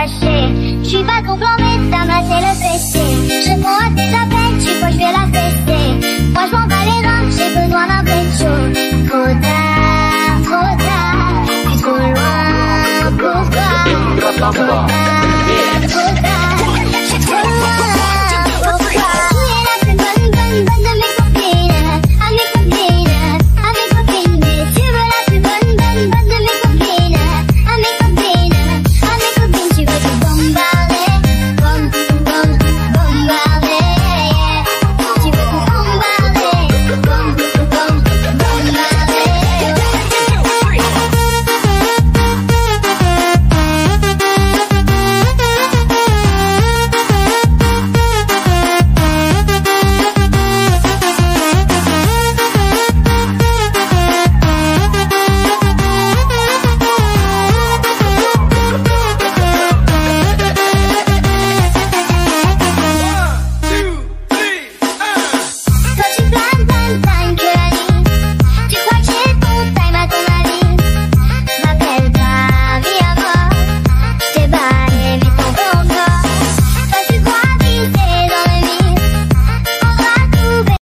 fâché. Je suis pas ton plan mais ça m'a fait le fessé. Je prends à ta peine, tu crois que je vais la fesser. Moi je m'en bats les reins, j'ai besoin d'un pécho. Trop tard, trop loin, pourquoi? Trop tard.